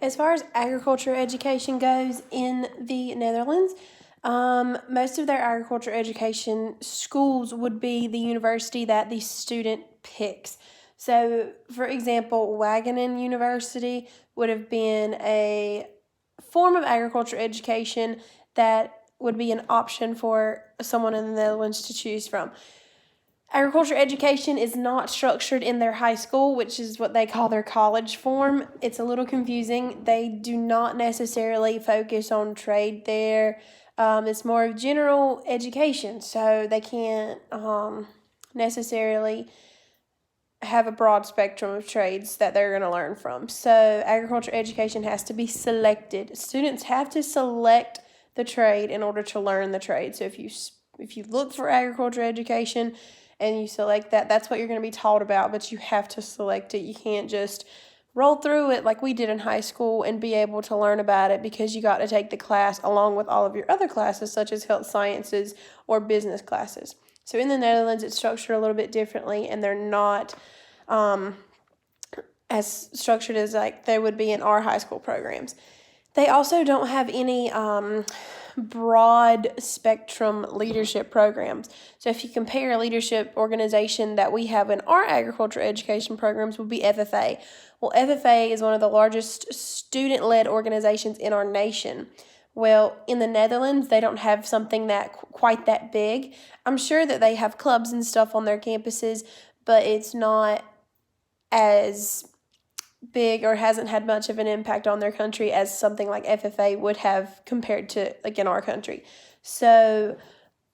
As far as agriculture education goes in the Netherlands, most of their agriculture education schools would be the university that the student picks. So, for example, Wageningen University would have been a form of agriculture education that would be an option for someone in the Netherlands to choose from. Agriculture education is not structured in their high school, which is what they call their college form. It's a little confusing. They do not necessarily focus on trade there. It's more of general education, so they can't necessarily have a broad spectrum of trades that they're going to learn from. So agriculture education has to be selected. Students have to select the trade in order to learn the trade. So if you look for agriculture education and you select that, that's what you're going to be taught about, but you have to select it. You can't just roll through it like we did in high school and be able to learn about it because you got to take the class along with all of your other classes, such as health sciences or business classes. So in the Netherlands, it's structured a little bit differently, and they're not as structured as like they would be in our high school programs. They also don't have any broad spectrum leadership programs. So if you compare a leadership organization that we have in our agriculture education programs would be FFA. Well, FFA is one of the largest student-led organizations in our nation. Well, in the Netherlands, they don't have something that quite that big. I'm sure that they have clubs and stuff on their campuses, but it's not as big or hasn't had much of an impact on their country as something like FFA would have compared to like in our country. So,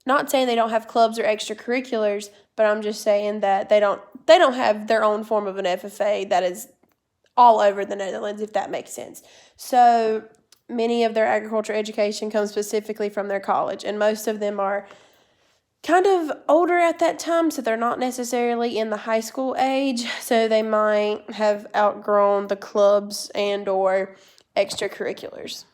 not saying they don't have clubs or extracurriculars, but I'm just saying that they don't have their own form of an FFA that is all over the Netherlands, if that makes sense. So, many of their agriculture education comes specifically from their college, and most of them are kind of older at that time, so they're not necessarily in the high school age, so they might have outgrown the clubs and or extracurriculars.